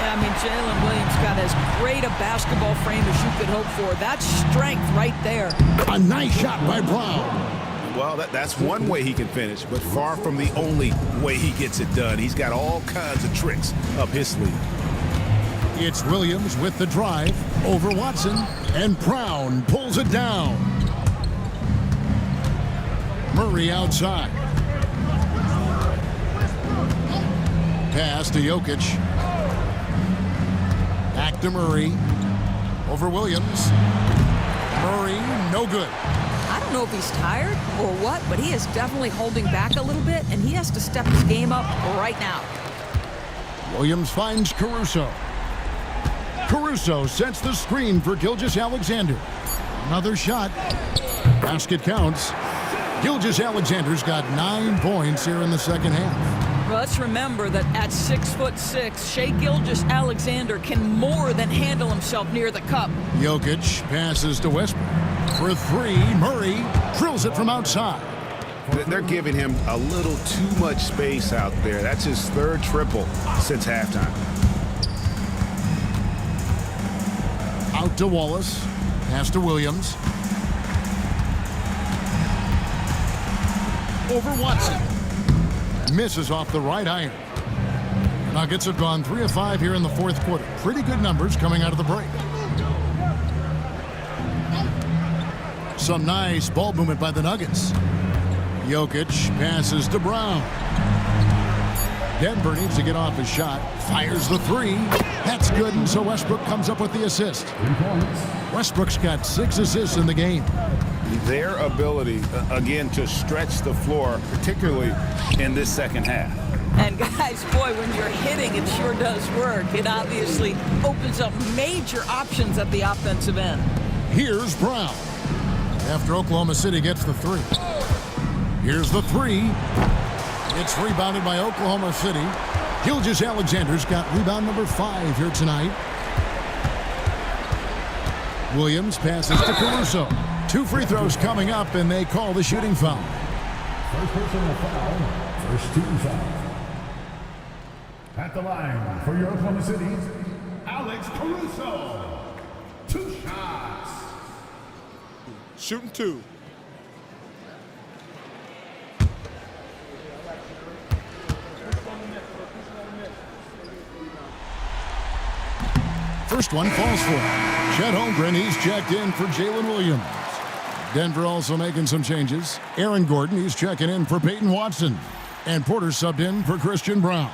Yeah, I mean, Jalen Williams got as great a basketball frame as you could hope for. That's strength right there. A nice shot by Brown. Well, that's one way he can finish, but far from the only way he gets it done. He's got all kinds of tricks up his sleeve. It's Williams with the drive over Watson, and Brown pulls it down. Murray outside. Pass to Jokic. Back to Murray. Over Williams. Murray, no good. I don't know if he's tired or what, but he is definitely holding back a little bit, and he has to step his game up right now. Williams finds Caruso. Caruso sets the screen for Gilgeous-Alexander. Another shot. Basket counts. Gilgeous-Alexander's got 9 points here in the second half. Well, let's remember that at 6'6", Shai Gilgeous-Alexander can more than handle himself near the cup. Jokic passes to Westbrook. For 3, Murray drills it from outside. They're giving him a little too much space out there. That's his 3rd triple since halftime. Out to Wallace. Pass to Williams. Over Watson. Misses off the right iron. Nuggets have gone 3 of 5 here in the 4th quarter. Pretty good numbers coming out of the break. Some nice ball movement by the Nuggets. Jokic passes to Brown. Denver needs to get off his shot. Fires the 3. That's good, and so Westbrook comes up with the assist. Westbrook's got 6 assists in the game. Their ability, again, to stretch the floor, particularly in this second half. And guys, boy, when you're hitting, it sure does work. It obviously opens up major options at the offensive end. Here's Brown. After Oklahoma City gets the 3. Here's the 3. It's rebounded by Oklahoma City. Gilgeous-Alexander's got rebound number 5 here tonight. Williams passes to Caruso. 2 free throws coming up, and they call the shooting foul. First personal foul. First team foul. At the line for your Oklahoma City, Alex Caruso. 2 shots. Shooting 2. First one falls for Chet Holmgren. He's checked in for Jalen Williams. Denver also making some changes. Aaron Gordon, he's checking in for Peyton Watson. And Porter subbed in for Christian Brown.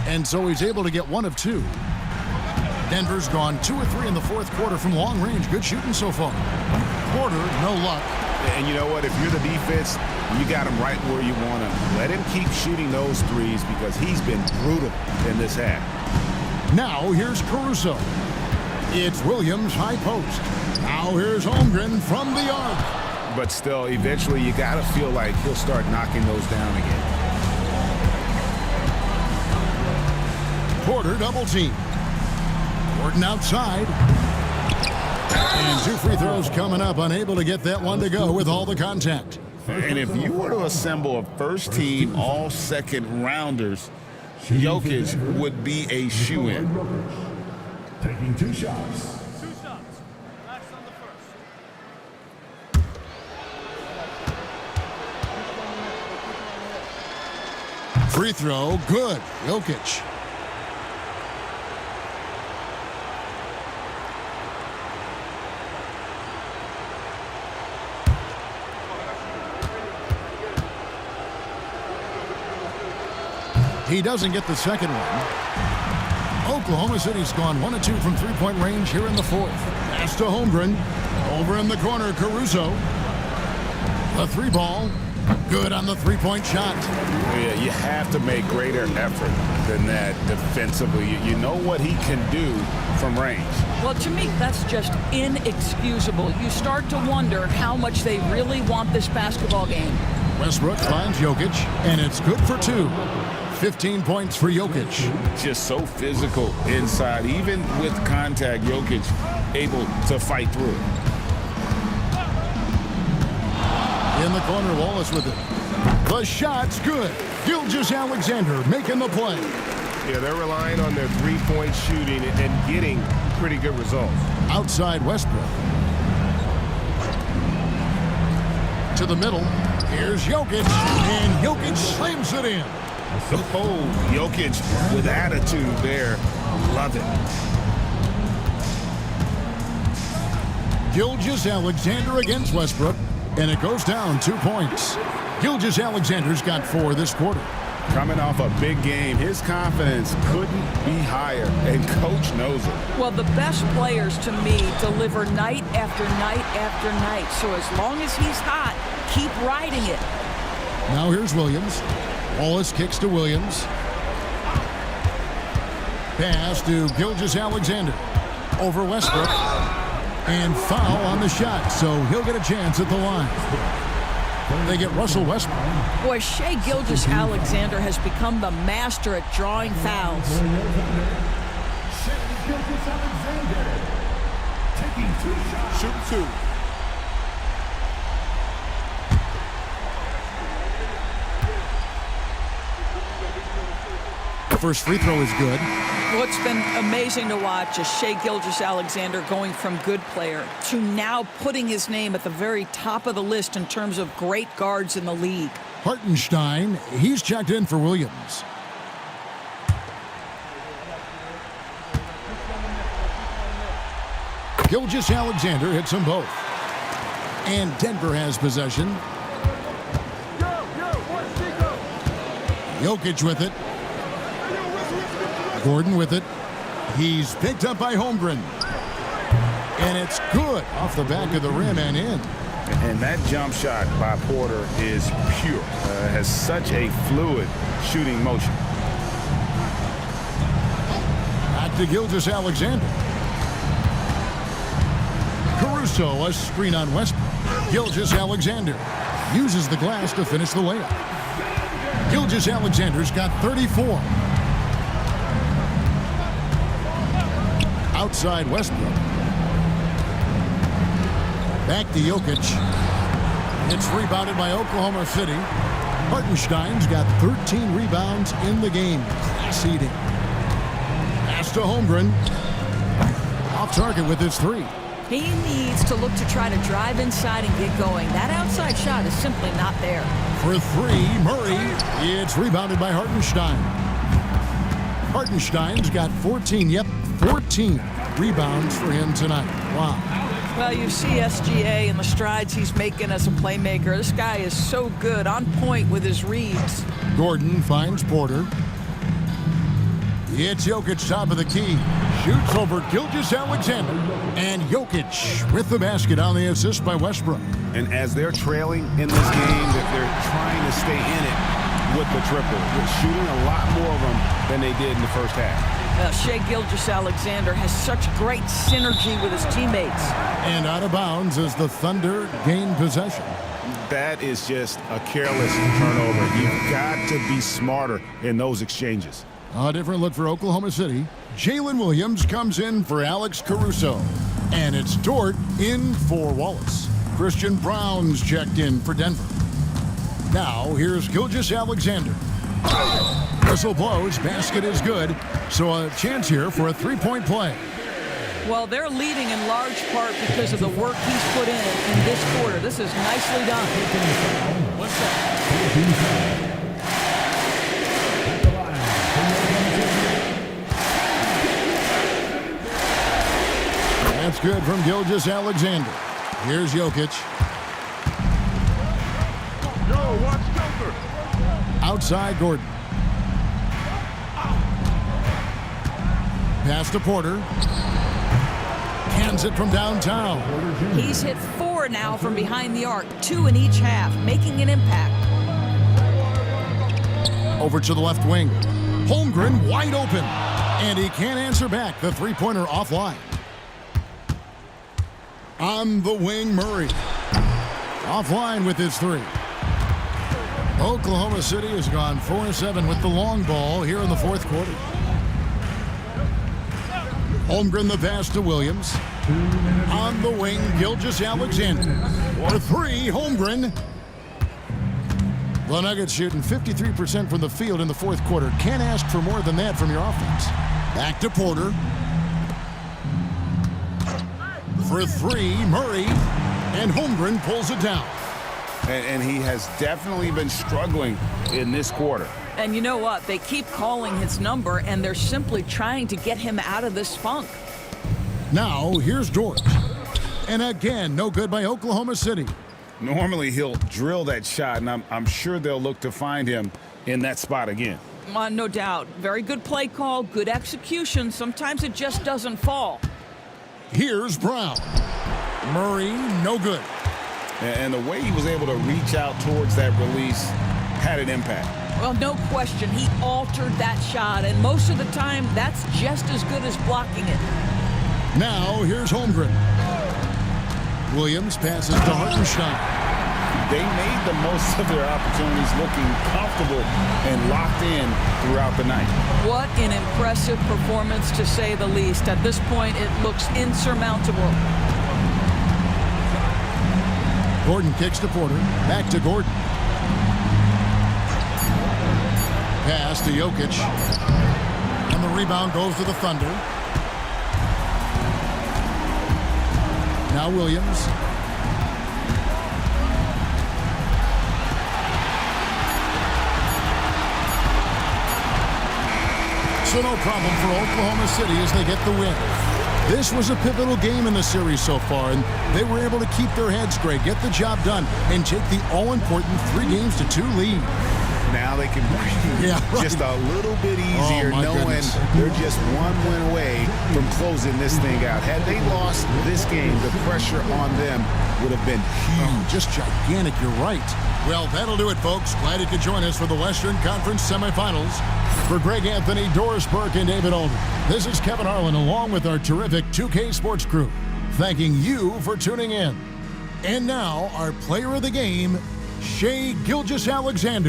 And so he's able to get 1 of 2. Denver's gone 2 of 3 in the 4th quarter from long range. Good shooting so far. Porter, no luck. And you know what? If you're the defense, you got him right where you want him. Let him keep shooting those threes because he's been brutal in this half. Now here's Caruso. It's Williams high post. Now here's Holmgren from the arc. But still, eventually you got to feel like he'll start knocking those down again. Porter double team. Gordon outside. And 2 free throws coming up. Unable to get that one to go with all the contact. And if you were to assemble a first team all second rounders, Jokic would be a shoo-in. Taking 2 shots. That's on the first. Free throw, good. Jokic. He doesn't get the second one. Oklahoma City's gone 1 of 2 from 3-point range here in the 4th. Pass to Holmgren. Over in the corner, Caruso. The 3 ball. Good on the 3-point shot. Yeah, you have to make greater effort than that defensively. You know what he can do from range. Well, to me, that's just inexcusable. You start to wonder how much they really want this basketball game. Westbrook finds Jokic, and it's good for 2. 15 points for Jokic. Just so physical inside. Even with contact, Jokic able to fight through it. In the corner, Wallace with it. The shot's good. Gilgeous-Alexander making the play. Yeah, they're relying on their three-point shooting and getting pretty good results. Outside Westbrook. To the middle. Here's Jokic. And Jokic slams it in. Oh, Jokic with attitude there. Love it. Gilgeous-Alexander against Westbrook. And it goes down 2 points. Gilgeous-Alexander's got 4 this quarter. Coming off a big game, his confidence couldn't be higher, and Coach knows it. Well, the best players, to me, deliver night after night after night. So as long as he's hot, keep riding it. Now here's Williams. Wallace kicks to Williams. Pass to Gilgeous-Alexander. Over Westbrook. And foul on the shot, so he'll get a chance at the line. They get Russell Westbrook. Boy, Shai Gilgeous-Alexander has become the master at drawing fouls. Shoot 2. The first free throw is good. What's been amazing to watch is Shai Gilgeous-Alexander going from good player to now putting his name at the very top of the list in terms of great guards in the league. Hartenstein, he's checked in for Williams. Gilgeous-Alexander hits them both. And Denver has possession. Jokic with it. Gordon with it. He's picked up by Holmgren. And it's good off the back of the rim and in. And that jump shot by Porter is pure. Has such a fluid shooting motion. Back to Gilgeous-Alexander. Caruso, a screen on Westbrook. Gilgeous-Alexander uses the glass to finish the layup. Gilgeous-Alexander's got 34. Outside Westbrook. Back to Jokic. It's rebounded by Oklahoma City. Hartenstein's got 13 rebounds in the game. Class eating. Pass to Holmgren. Off target with his 3. He needs to look to try to drive inside and get going. That outside shot is simply not there. For 3, Murray. It's rebounded by Hartenstein. Hartenstein's got 14. Yep, 14 rebounds for him tonight. Wow. Well, you see SGA and the strides he's making as a playmaker. This guy is so good, on point with his reads. Gordon finds Porter. It's Jokic top of the key. Shoots over Gilgeous-Alexander. And Jokic with the basket on the assist by Westbrook. And as they're trailing in this game, that they're trying to stay in it with the triple. They're shooting a lot more of them than they did in the first half. Shai Gilgeous-Alexander has such great synergy with his teammates. And out of bounds as the Thunder gain possession. That is just a careless turnover. You've got to be smarter in those exchanges. A different look for Oklahoma City. Jalen Williams comes in for Alex Caruso. And it's Dort in for Wallace. Christian Brown's checked in for Denver. Now here's Gilgeous-Alexander. Whistle blows, basket is good. So a chance here for a three-point play. Well, they're leading in large part because of the work he's put in this quarter. This is nicely done. What's that? That's good from Gilgeous-Alexander. Here's Jokic. Yo, watch Joker. Outside Gordon. Pass to Porter. Hands it from downtown. He's hit 4 now from behind the arc, 2 in each half, making an impact. Over to the left wing. Holmgren wide open. And he can't answer back. The three-pointer offline. On the wing, Murray. Offline with his 3. Oklahoma City has gone 4-7 with the long ball here in the fourth quarter. Holmgren the pass to Williams. On the wing, Gilgeous-Alexander. For three, Holmgren. The Nuggets shooting 53% from the field in the fourth quarter. Can't ask for more than that from your offense. Back to Porter. For three, Murray. And Holmgren pulls it down. And he has definitely been struggling in this quarter. And you know what? They keep calling his number, and they're simply trying to get him out of this funk. Now, here's Dort. And again, no good by Oklahoma City. Normally, he'll drill that shot, and I'm sure they'll look to find him in that spot again. No doubt. Very good play call, good execution. Sometimes it just doesn't fall. Here's Brown. Murray, no good. And the way he was able to reach out towards that release had an impact. Well, no question. He altered that shot, and most of the time, that's just as good as blocking it. Now, here's Holmgren. Williams passes to Hartenstein. They made the most of their opportunities, looking comfortable and locked in throughout the night. What an impressive performance, to say the least. At this point, it looks insurmountable. Gordon kicks to Porter. Back to Gordon. Pass to Jokic. And the rebound goes to the Thunder. Now Williams. So no problem for Oklahoma City as they get the win. This was a pivotal game in the series so far, and they were able to keep their heads straight, get the job done, and take the all-important 3-2 lead. Now they can breathe just a little bit easier, knowing they're just one win away from closing this thing out. Had they lost this game, the pressure on them would have been huge. Just gigantic, you're right. Well, that'll do it, folks. Glad you could join us for the Western Conference semifinals. For Greg Anthony, Doris Burke, and David Alden, this is Kevin Harlan along with our terrific 2K Sports crew, thanking you for tuning in. And now, our player of the game, Shai Gilgeous-Alexander.